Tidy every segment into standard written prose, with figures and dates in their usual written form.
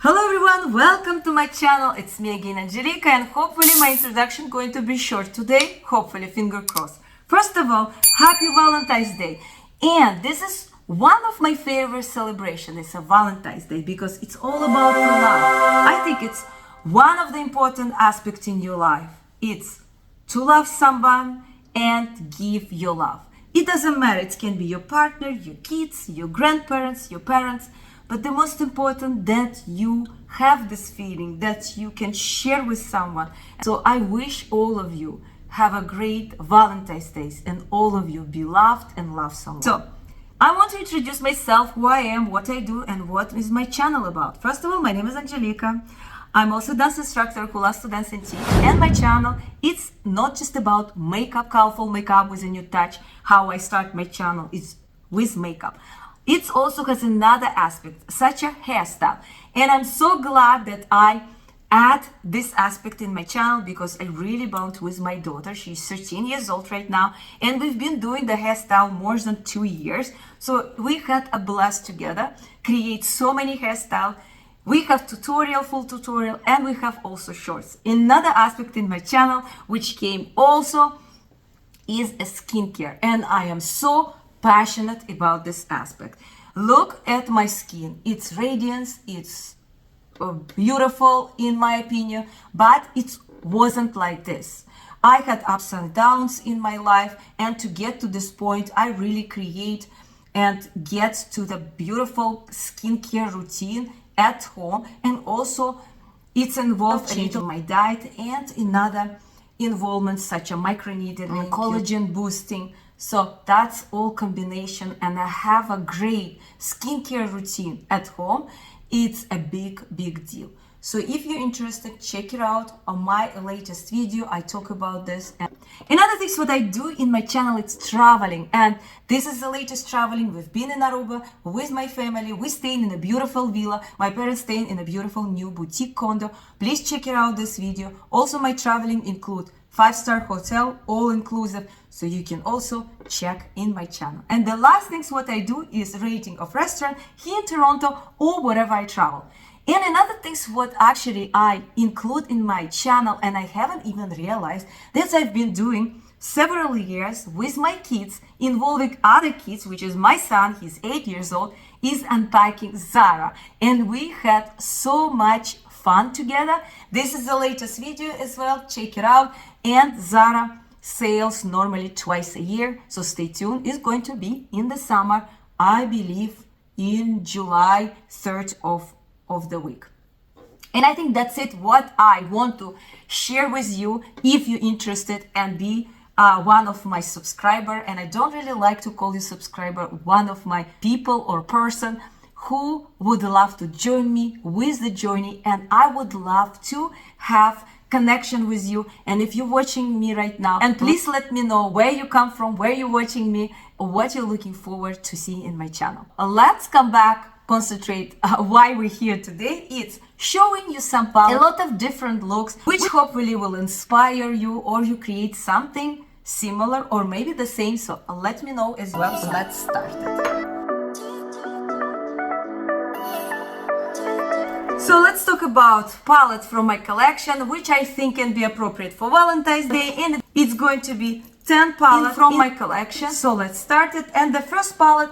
Hello everyone, welcome to my channel. It's me again, Angelica, and hopefully my introduction going to be short today. Hopefully, finger crossed. First of all, happy Valentine's Day. And this is one of my favorite celebrations. It's a Valentine's Day because it's all about love. I think it's one of the important aspects in your life. It's to love someone and give your love. It doesn't matter. It can be your partner, your kids, your grandparents, your parents. But the most important that you have this feeling that you can share with someone. So I wish all of you have a great Valentine's Day and all of you be loved and love someone. So I want to introduce myself, who I am, what I do, and what is my channel about. First of all, my name is Angelica. I'm also a dance instructor who loves to dance and teach. And my channel, it's not just about makeup, colorful makeup with a new touch. How I start my channel is with makeup. It also has another aspect, such a hairstyle. And I'm so glad that I add this aspect in my channel because I really bond with my daughter. She's 13 years old right now. And we've been doing the hairstyle more than 2 years. So we had a blast together, create so many hairstyles. We have tutorial, full tutorial, and we have also shorts. Another aspect in my channel, which came also, is a skincare. And I am so passionate about this aspect. Look at my skin. It's radiance, it's beautiful in my opinion, but it wasn't like this. I had ups and downs in my life, and to get to this point, I really create and get to the beautiful skincare routine at home. And also it's involved changing my diet and another involvements such as microneedling, collagen boosting. So that's all combination, and I have a great skincare routine at home. It's a big deal. So if you're interested, check it out on my latest video. I talk about this. And another thing what I do in my channel, it's traveling, and this is the latest traveling. We've been in Aruba with my family. We're staying in a beautiful villa. My parents staying in a beautiful new boutique condo. Please check it out this video. Also my traveling include 5-star hotel, all inclusive, so you can also check in my channel. And the last things what I do is rating of restaurant here in Toronto or wherever I travel. And another things what actually I include in my channel, and I haven't even realized that I've been doing several years with my kids, involving other kids, which is my son, he's 8 years old, is unpacking ZARA. And we had so much fun together. This is the latest video as well, check it out. And ZARA sales normally twice a year, so stay tuned. It's going to be in the summer, I believe in July 3rd of the week. And I think that's it what I want to share with you. If you're interested and be one of my subscriber, and I don't really like to call you subscriber, one of my people or person who would love to join me with the journey, and I would love to have connection with you. And if you're watching me right now, and please let me know where you come from, where you're watching me, or what you're looking forward to see in my channel. Let's come back, concentrate why we're here today. It's showing you some palette, a lot of different looks, which hopefully will inspire you, or you create something similar or maybe the same. So let me know as well. So let's start it. So let's talk about palettes from my collection, which I think can be appropriate for Valentine's Day, and it's going to be 10 palettes from my collection. So let's start it. And the first palette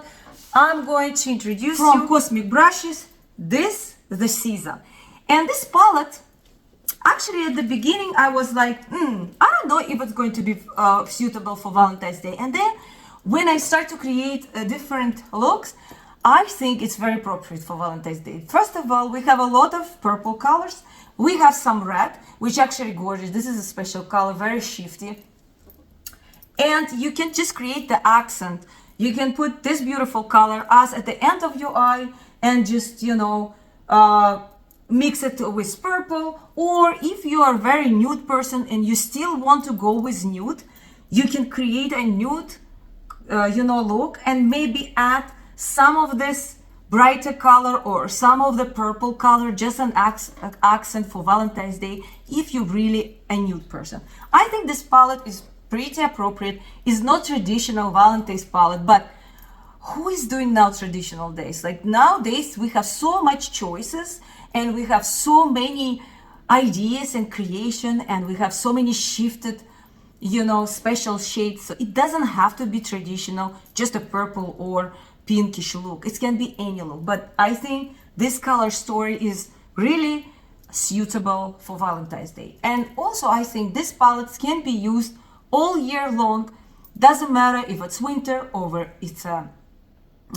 I'm going to introduce from Cosmic Brushes, this the season. And this palette, actually at the beginning I was like, I don't know if it's going to be suitable for Valentine's Day. And then when I start to create different looks, I think it's very appropriate for Valentine's Day. First of all, we have a lot of purple colors. We have some red, which actually gorgeous. This is a special color, very shifty. And you can just create the accent. You can put this beautiful color as at the end of your eye and just, you know, mix it with purple. Or if you are a very nude person and you still want to go with nude, you can create a nude, look, and maybe add some of this brighter color or some of the purple color, just an accent for Valentine's Day if you're really a nude person. I think this palette is pretty appropriate. It's not traditional Valentine's palette, but who is doing now traditional days? Like nowadays we have so much choices and we have so many ideas and creation, and we have so many shifted, you know, special shades. So it doesn't have to be traditional, just a purple or pinkish look. It can be any look, but I think this color story is really suitable for Valentine's Day. And also I think these palettes can be used all year long. Doesn't matter if it's winter or it's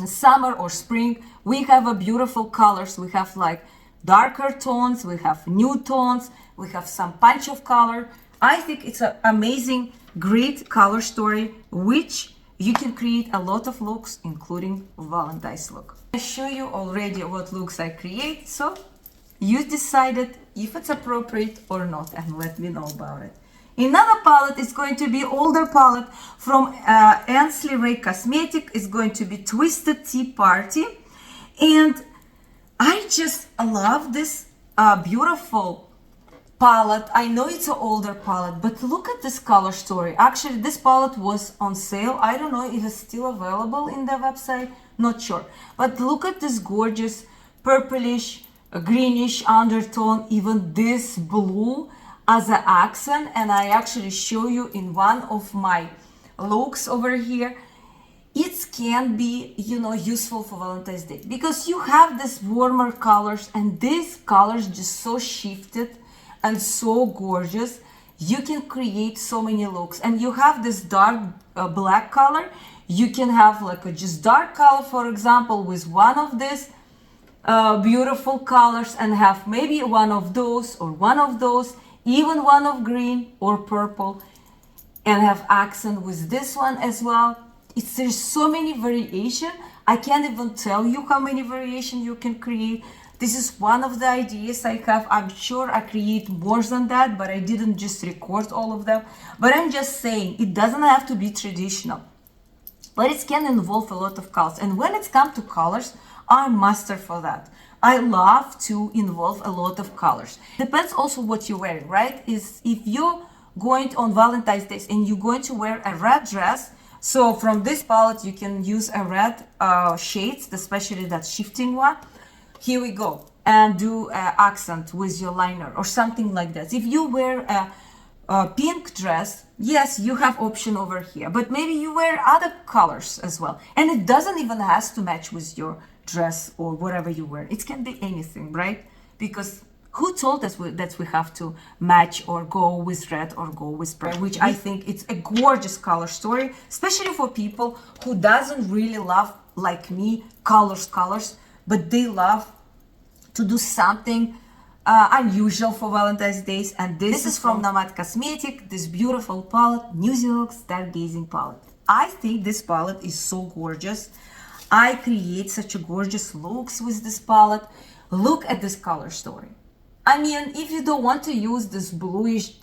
summer or spring. We have a beautiful colors. We have like darker tones, we have nude tones, we have some punch of color. I think it's an amazing, great color story, which you can create a lot of looks, including Valentine's look. I show you already what looks I create, so you decided if it's appropriate or not, and let me know about it. Another palette is going to be older palette from Ainsley Ray Cosmetic. It's going to be Twisted Tea Party, and I just love this beautiful palette. I know it's an older palette, but look at this color story. Actually, this palette was on sale. I don't know if it's still available in the website, not sure. But look at this gorgeous purplish, greenish undertone, even this blue as an accent. And I actually show you in one of my looks over here. It can be, you know, useful for Valentine's Day because you have these warmer colors, and these colors just so shifted and so gorgeous. You can create so many looks, and you have this dark black color. You can have like a just dark color, for example, with one of these beautiful colors, and have maybe one of those or one of those, even one of green or purple, and have accent with this one as well. There's so many variation. I can't even tell you how many variation you can create. This is one of the ideas I have. I'm sure I create more than that, but I didn't just record all of them. But I'm just saying it doesn't have to be traditional, but it can involve a lot of colors. And when it comes to colors, I'm master for that. I love to involve a lot of colors. Depends also what you're wearing, right? Is if you're going on Valentine's Day and you're going to wear a red dress, so from this palette, you can use a red shades, especially that shifting one. Here we go. And do an accent with your liner or something like that. If you wear a pink dress, yes, you have option over here. But maybe you wear other colors as well. And it doesn't even have to match with your dress or whatever you wear. It can be anything, right? Because who told us that we have to match or go with red or go with purple, which I think it's a gorgeous color story, especially for people who doesn't really love, like me, colors, but they love to do something unusual for Valentine's Day. And this is from Nomad Cosmetic, this beautiful palette, New Zealand Stargazing palette. I think this palette is so gorgeous. I create such a gorgeous looks with this palette. Look at this color story. I mean, if you don't want to use this bluish,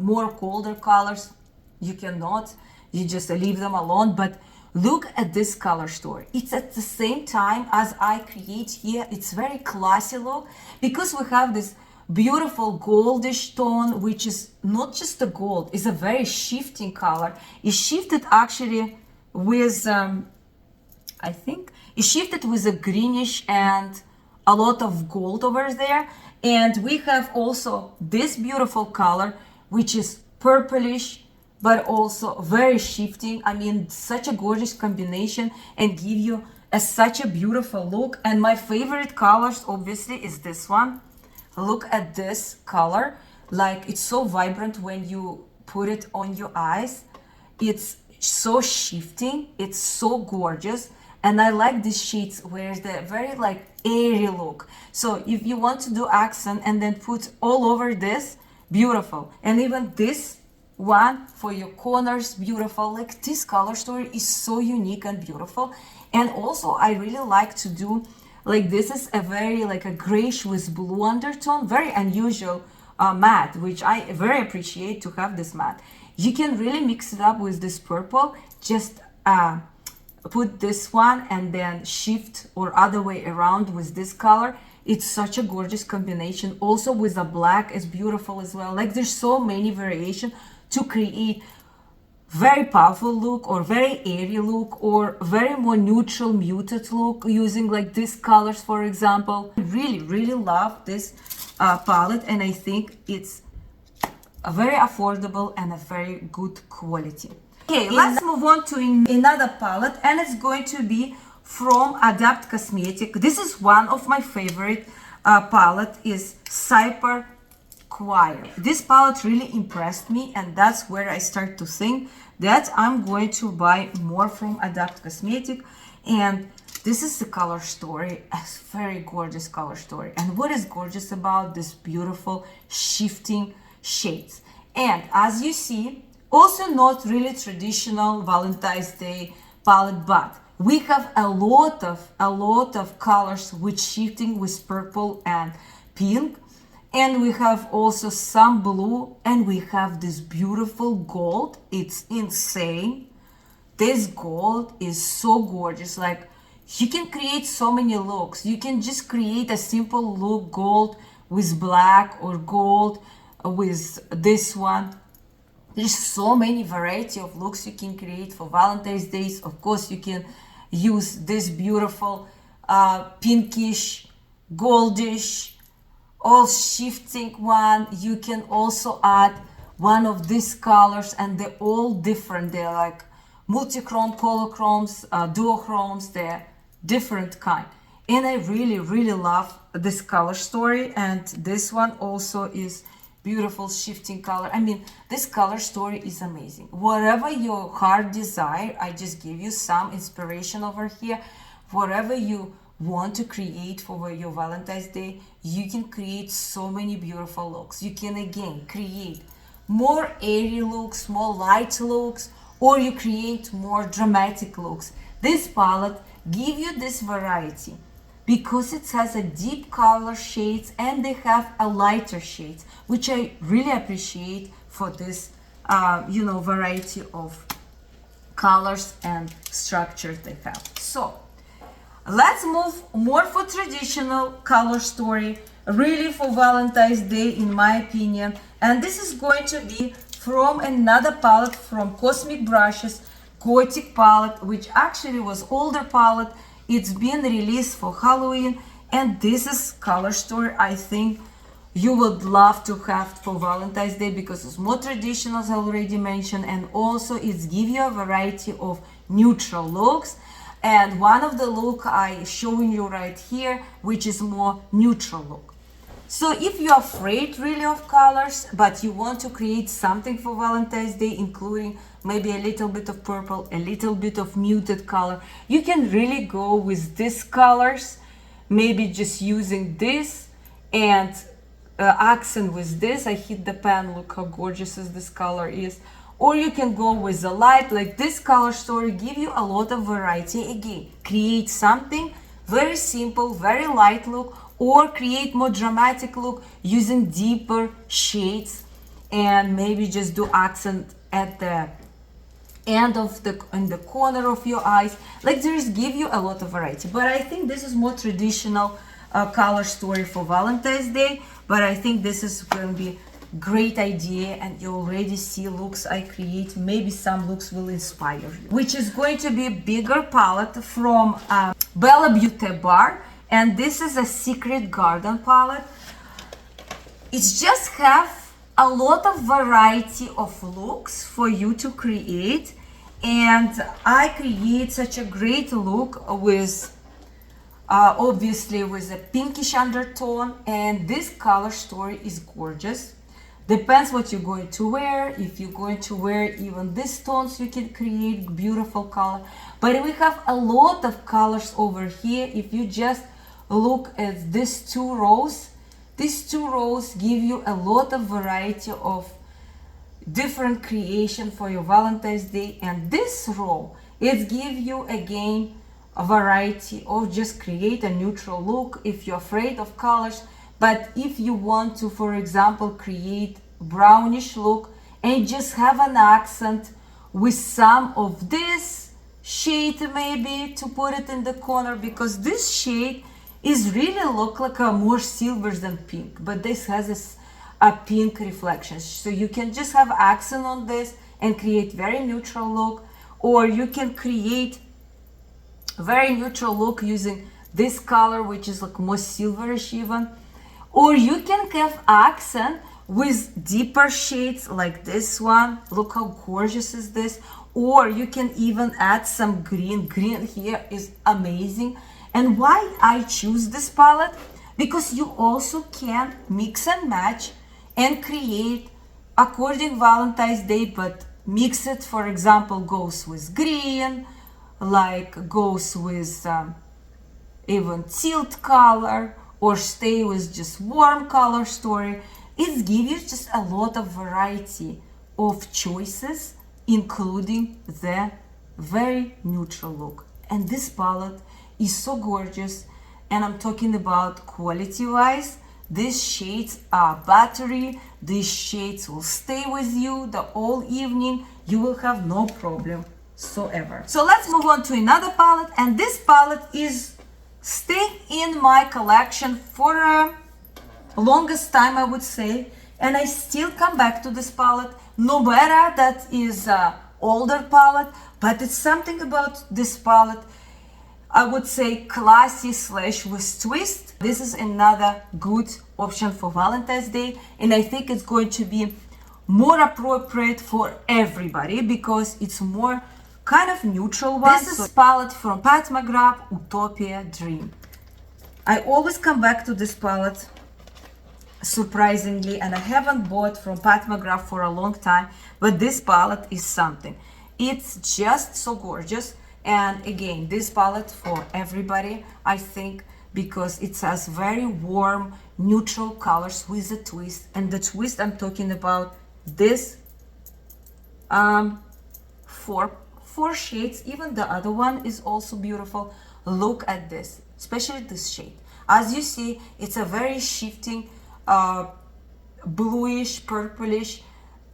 more colder colors, you cannot. You just leave them alone. But look at this color story. It's at the same time as I create here. It's very classy look because we have this beautiful goldish tone, which is not just a gold. It's a very shifting color. It's shifted actually with, I think, it's shifted with a greenish and a lot of gold over there. And we have also this beautiful color, which is purplish, but also very shifting. I mean, such a gorgeous combination and give you such a beautiful look. And my favorite colors, obviously, is this one. Look at this color. Like, it's so vibrant when you put it on your eyes. It's so shifting. It's so gorgeous. And I like these shades where they're very like airy look. So if you want to do accent and then put all over this, beautiful. And even this one for your corners, beautiful. Like, this color story is so unique and beautiful. And also I really like to do, like, this is a very like a grayish with blue undertone, very unusual matte, which I very appreciate to have this matte. You can really mix it up with this purple, just put this one and then shift or other way around with this color. It's such a gorgeous combination. Also with the black is beautiful as well. Like, there's so many variation to create very powerful look or very airy look or very more neutral muted look using like these colors, for example. I really love this palette, and I think it's a very affordable and a very good quality. Okay, let's move on to another palette, and it's going to be from Adapt Cosmetic. This is one of my favorite palette, is Cyper Choir. This palette really impressed me, and that's where I start to think that I'm going to buy more from Adapt Cosmetic. And this is the color story, a very gorgeous color story. And what is gorgeous about this beautiful shifting shades? And as you see, also not really traditional Valentine's Day palette, but we have a lot of colors with shifting with purple and pink. And we have also some blue, and we have this beautiful gold. It's insane. This gold is so gorgeous. Like, you can create so many looks. You can just create a simple look, gold with black or gold with this one. There's so many variety of looks you can create for Valentine's Days. Of course, you can use this beautiful pinkish, goldish, all shifting one. You can also add one of these colors, and they're all different. They're like multi-chrome, chromes, duochromes. They're different kind, and I really love this color story. And this one also is beautiful shifting color. I mean, this color story is amazing. Whatever your heart desire, I just give you some inspiration over here. Whatever you want to create for your Valentine's Day, you can create so many beautiful looks. You can again create more airy looks, more light looks, or you create more dramatic looks. This palette gives you this variety because it has a deep color shades and they have a lighter shades, which I really appreciate for this variety of colors and structures they have. So let's move more for traditional color story, really for Valentine's Day in my opinion. And this is going to be from another palette from Cosmic Brushes, Gothic palette, which actually was older palette. It's been released for Halloween, and this is color story I think you would love to have for Valentine's Day because it's more traditional, as I already mentioned, and also it's give you a variety of neutral looks. And one of the look I showing you right here, which is more neutral look. So if you're afraid really of colors, but you want to create something for Valentine's Day, including maybe a little bit of purple, a little bit of muted color, you can really go with these colors, maybe just using this and accent with this. I hit the pan, look how gorgeous this color is. Or you can go with the light, like this color story give you a lot of variety. Again, create something very simple, very light look, or create more dramatic look using deeper shades, and maybe just do accent at the end of in the corner of your eyes. Like, there's give you a lot of variety. But I think this is more traditional color story for Valentine's Day. But I think this is going to be great idea, and you already see looks I create. Maybe some looks will inspire you. Which is going to be a bigger palette from Bella Beauty Bar, and this is a Secret Garden palette. It's just have a lot of variety of looks for you to create, and I create such a great look with obviously with a pinkish undertone, and this color story is gorgeous. Depends what you're going to wear. If you're going to wear even these tones, you can create beautiful color. But we have a lot of colors over here. If you just look at these two rows give you a lot of variety of different creation for your Valentine's Day. And this row, it gives you again a variety of just create a neutral look if you're afraid of colors. But if you want to, for example, create brownish look and just have an accent with some of this shade, maybe to put it in the corner, because this shade is really look like a more silver than pink, but this has a pink reflection. So you can just have accent on this and create very neutral look, or you can create very neutral look using this color, which is like more silverish even, or you can have accent with deeper shades like this one. Look how gorgeous is this. Or you can even add some green. Green here is amazing. And why I choose this palette? Because you also can mix and match and create according Valentine's Day, but mix it, for example, goes with green, like goes with even teal color, or stay with just warm color story. It gives you just a lot of variety of choices, including the very neutral look. And this palette is so gorgeous, and I'm talking about quality wise. These shades are battery. These shades will stay with you the whole evening. You will have no problem whatsoever. So let's move on to another palette, and this palette is staying in my collection for a longest time, I would say, and I still come back to this palette, no matter that is a older palette, but it's something about this palette, I would say, classy slash with twist. This is another good option for Valentine's Day, and I think it's going to be more appropriate for everybody because it's more kind of neutral one. This is palette from Pat McGrath, Utopia Dream. I always come back to this palette, surprisingly, and I haven't bought from Pat McGrath for a long time, but this palette is something. It's just so gorgeous. And again, this palette for everybody, I think, because it has very warm, neutral colors with a twist. And the twist I'm talking about, this four shades. Even the other one is also beautiful. Look at this, especially this shade. As you see, it's a very shifting bluish, purplish,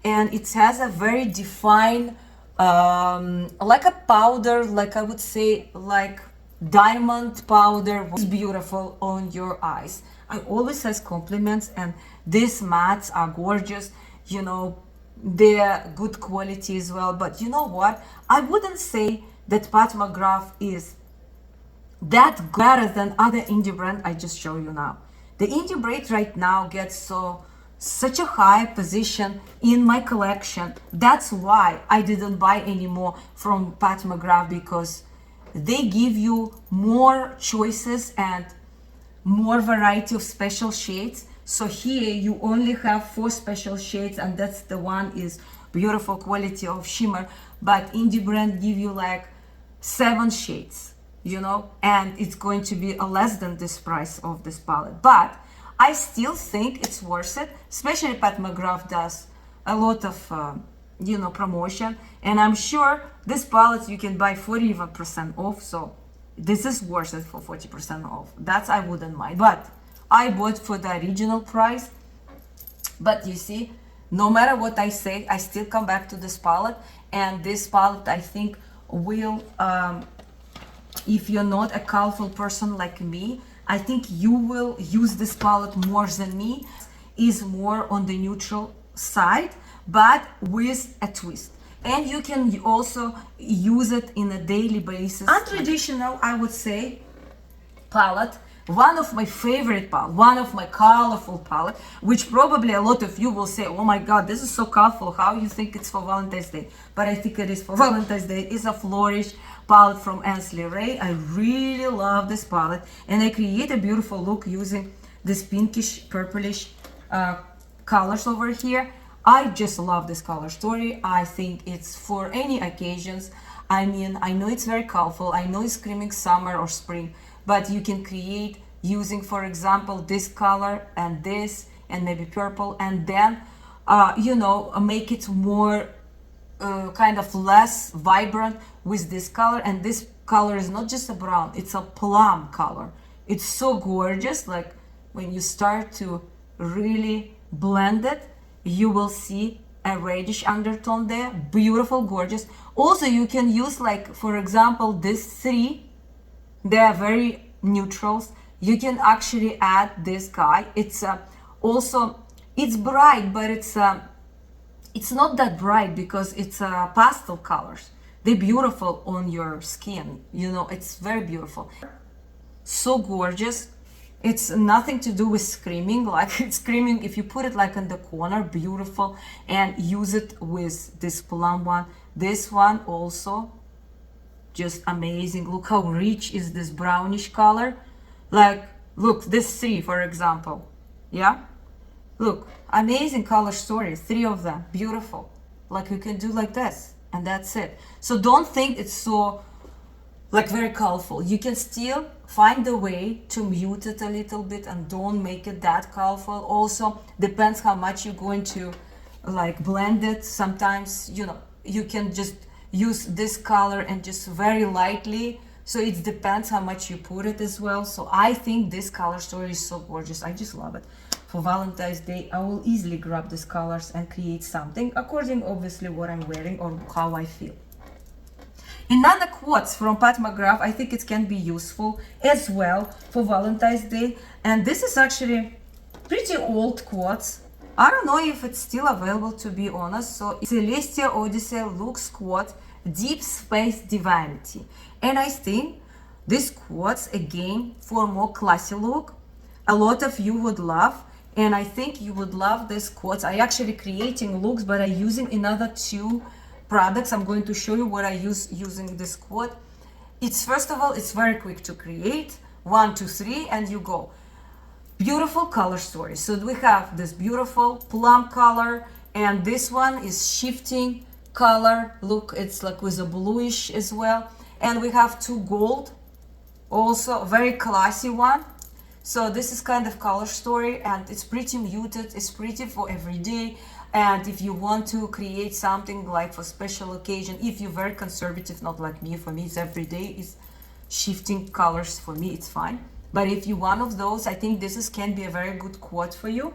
and it has a very defined like a powder, like I would say, like diamond powder. Was beautiful on your eyes. I always has compliments, and these mattes are gorgeous. You know, they're good quality as well. But you know what? I wouldn't say that Pat McGrath is that better than other indie brand I just show you now. The indie brand right now gets such a high position in my collection. That's why I didn't buy anymore from Pat McGrath, because they give you more choices and more variety of special shades. So here you only have 4 special shades, and that's the one is beautiful quality of shimmer, but indie brand give you like 7 shades, you know, and it's going to be less than this price of this palette. But I still think it's worth it, especially Pat McGrath does a lot of you know, promotion, and I'm sure this palette you can buy 40% off, so this is worth it for 40% off. That's, I wouldn't mind, but I bought for the original price. But you see, no matter what I say, I still come back to this palette, and this palette I think will, if you're not a colorful person like me, I think you will use this palette more than me. Is more on the neutral side, but with a twist. And you can also use it in a daily basis. Untraditional, I would say, palette. One of my favorite palette, one of my colorful palette, which probably a lot of you will say, oh my god, this is so colorful, how you think it's for Valentine's Day? But I think it is for Valentine's Day. It's a Flourish palette from Ainsley Ray. I really love this palette, and I create a beautiful look using this pinkish, purplish colors over here. I just love this color story. I think it's for any occasions. I mean, I know it's very colorful, I know it's screaming summer or spring, but you can create using, for example, this color and this and maybe purple, and then you know, make it more kind of less vibrant with this color. And this color is not just a brown, it's a plum color. It's so gorgeous. Like when you start to really blend it, you will see a reddish undertone there. Beautiful, gorgeous. Also, you can use, like, for example, these 3, they are very neutrals. You can actually add this guy. It's also, it's bright, but it's it's not that bright because it's pastel colors. They're beautiful on your skin, you know, it's very beautiful. So gorgeous. It's nothing to do with screaming, like it's screaming if you put it like in the corner, beautiful, and use it with this plum one. This one also, just amazing. Look how rich is this brownish color. Like, look, this three, for example, yeah? Look, amazing color story, three of them, beautiful. Like you can do like this, and that's it. So don't think it's so, like very colorful. You can still find a way to mute it a little bit and don't make it that colorful. Also, depends how much you're going to like blend it. Sometimes, you know, you can just use this color and just very lightly. So it depends how much you put it as well. So I think this color story is so gorgeous. I just love it. For Valentine's Day, I will easily grab these colors and create something according, obviously, what I'm wearing or how I feel. Another quotes from Pat McGrath, I think it can be useful as well for Valentine's Day. And this is actually pretty old quotes. I don't know if it's still available, to be honest. So Celestia Odyssey looks quote, deep space divinity. And I think this quotes again for more classy look. A lot of you would love, and I think you would love this quotes. I actually creating looks, but I'm using another two products. I'm going to show you what I use using this quote. It's first of all, it's very quick to create. 1, 2, 3, and you go. Beautiful color story. So we have this beautiful plum color, and this one is shifting color. Look, it's like with a bluish as well. And we have two gold, also very classy one. So this is kind of color story, and it's pretty muted. It's pretty for every day. And if you want to create something like for special occasion, if you're very conservative, not like me, for me it's every day, it's shifting colors. For me it's fine. But if you're one of those, I think this can be a very good quote for you.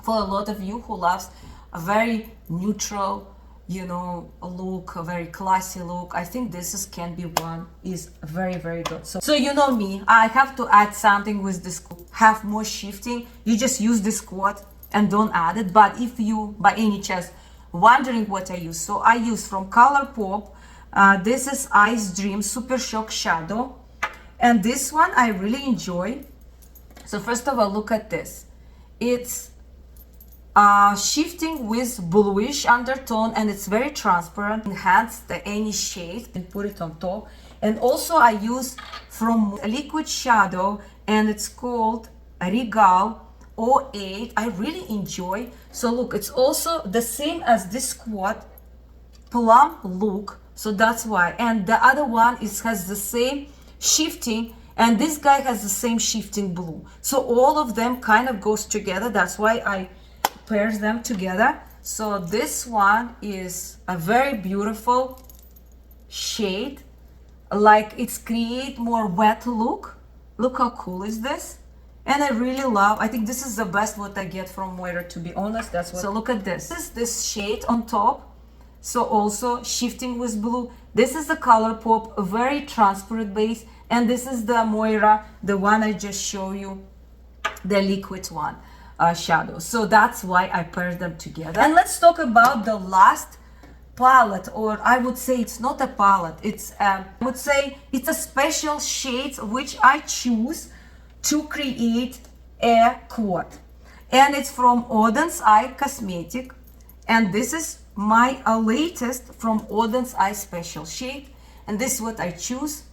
For a lot of you who loves a very neutral, you know, look, a very classy look, I think this can be one, is very, very good. So you know me, I have to add something with this, have more shifting. You just use this quote and don't add it. But if you by any chance wondering what I use, so I use from ColourPop, this is Ice Dream Super Shock Shadow, and this one I really enjoy. So first of all, look at this. It's shifting with bluish undertone, and it's very transparent. Enhance any shade and put it on top. And also I use from Liquid Shadow, and it's called Regal 08. I really enjoy. So look, it's also the same as this quad, plum look. So that's why. And the other one has the same shifting, and this guy has the same shifting blue. So all of them kind of goes together. That's why I pairs them together. So this one is a very beautiful shade, like it's create more wet look. Look how cool is this. And I really love, I think this is the best what I get from Moira, to be honest. That's what. So look at this. This is this shade on top. So also shifting with blue. This is the ColourPop, a very transparent base. And this is the Moira, the one I just showed you, the liquid one, shadow. So that's why I paired them together. And let's talk about the last palette, or I would say it's not a palette. It's, I would say it's a special shades which I choose to create a quad, and it's from Odin's Eye Cosmetic, and this is my latest from Odin's Eye special shade, and this is what I choose.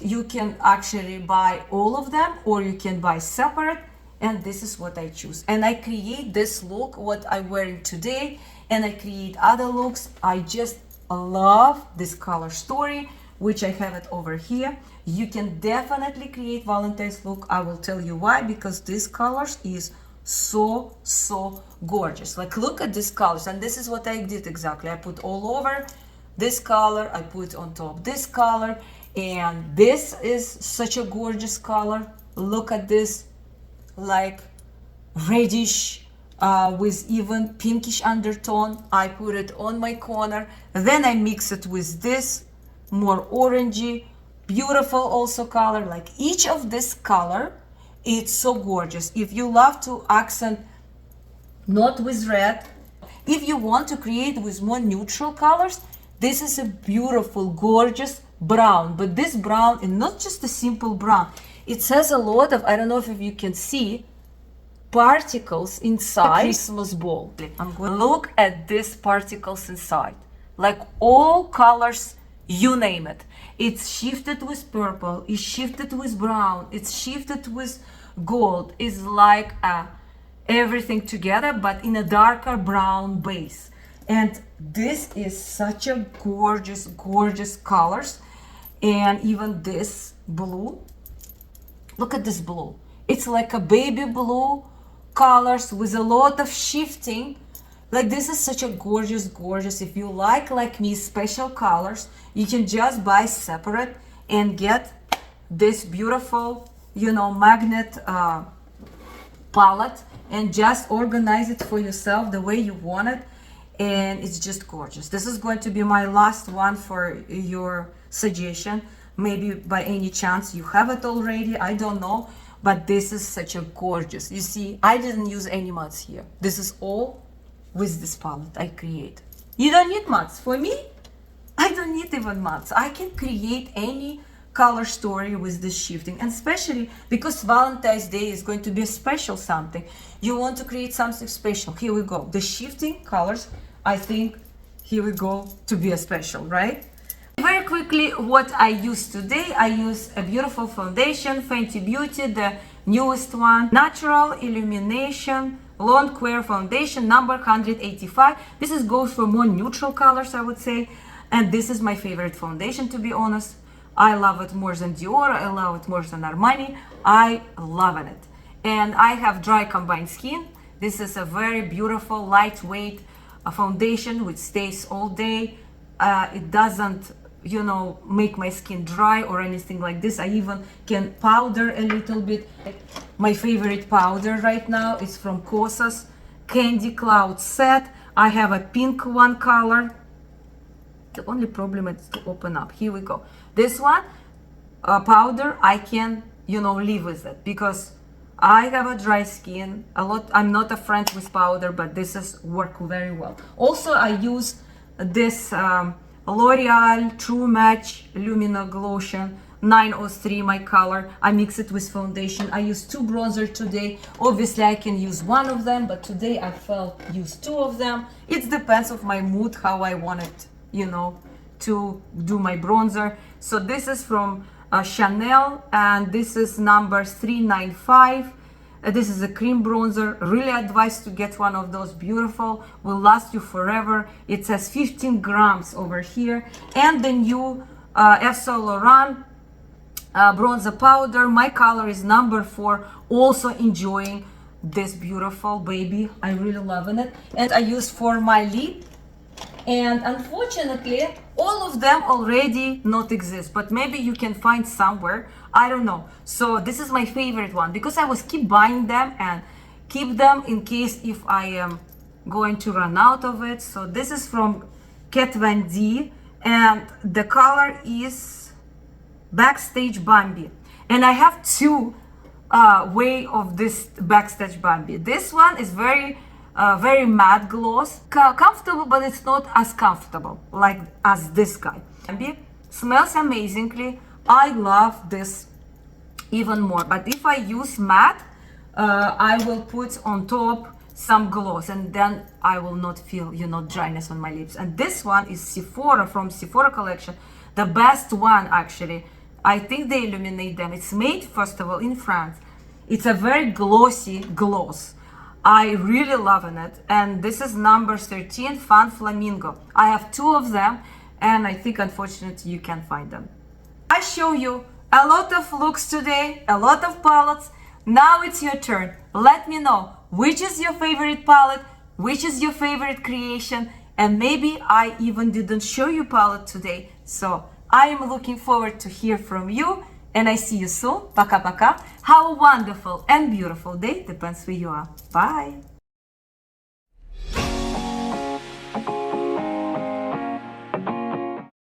You can actually buy all of them, or you can buy separate, and this is what I choose. And I create this look what I'm wearing today, and I create other looks. I just love this color story, which I have it over here. You can definitely create Valentine's look. I will tell you why, because this colors is so gorgeous. Like, look at these colors, and this is what I did exactly. I put all over this color, I put on top this color, and this is such a gorgeous color. Look at this, like reddish with even pinkish undertone. I put it on my corner, then I mix it with this more orangey, beautiful also color. Like each of this color, it's so gorgeous. If you love to accent not with red, If you want to create with more neutral colors, this is a beautiful, gorgeous brown. But this brown is not just a simple brown. It has a lot of, I don't know if you can see, particles inside the Christmas ball. I'm going to look at these particles inside. Like all colors, you name it. It's shifted with purple, it's shifted with brown, it's shifted with gold. It's like everything together, but in a darker brown base. And this is such a gorgeous, gorgeous colors. And even this blue, look at this blue. It's like a baby blue colors with a lot of shifting. Like this is such a gorgeous, gorgeous. If you like me, special colors, you can just buy separate and get this beautiful, you know, magnet palette and just organize it for yourself the way you want it. And it's just gorgeous. This is going to be my last one for your suggestion. Maybe by any chance you have it already, I don't know. But this is such a gorgeous. You see, I didn't use any mats here. This is all with this palette I create. You don't need mats. For me, I don't need even mats. I can create any color story with this shifting, and especially because Valentine's Day is going to be a special something. You want to create something special. Here we go. The shifting colors, I think, here we go to be a special, right? Very quickly, what I use today, I use a beautiful foundation, Fenty Beauty, the newest one, Natural Illumination Long Wear Foundation, number 185. This is goes for more neutral colors, I would say. And this is my favorite foundation, to be honest. I love it more than Dior, I love it more than Armani. I love it. And I have dry combined skin. This is a very beautiful, lightweight foundation which stays all day. It doesn't, you know, make my skin dry or anything like this. I even can powder a little bit. My favorite powder right now is from Kosas Candy Cloud Set. I have a pink one color. The only problem is to open up. Here we go. This one powder, I can, you know, live with it because I have a dry skin a lot. I'm not a friend with powder, but this is work very well. Also, I use this L'Oreal True Match Lumina Glotion 903, my color. I mix it with foundation. I use 2 bronzer today. Obviously, I can use one of them, but today I felt use 2 of them. It depends of my mood, how I want it, you know, to do my bronzer. So this is from Chanel, and this is number 395. This is a cream bronzer. Really advise to get one of those. Beautiful, will last you forever. It says 15 grams over here. And the new Yves Saint Laurent bronzer powder. My color is number 4. Also enjoying this beautiful baby. I really loving it. And I use for my lip. And unfortunately, all of them already not exist, but maybe you can find somewhere, I don't know. So this is my favorite one because I was keep buying them and keep them in case if I am going to run out of it. So this is from Kat Von D, and the color is Backstage Bambi. And I have 2 way of this Backstage Bambi. This one is very matte gloss, comfortable, but it's not as comfortable like as this guy. Smells amazingly. I love this even more, but if I use matte, I will put on top some gloss, and then I will not feel, you know, dryness on my lips. And this one is Sephora, from Sephora collection, the best one actually. I think they illuminate them. It's made, first of all, in France. It's a very glossy gloss. I really loving it. And this is number 13, Fun Flamingo. I have 2 of them, and I think unfortunately you can't find them. I show you a lot of looks today, a lot of palettes. Now it's your turn. Let me know which is your favorite palette, which is your favorite creation, and maybe I even didn't show you palette today. So I am looking forward to hear from you, and I see you soon. Пока-пока. Have a wonderful and beautiful day. Depends where you are. Bye.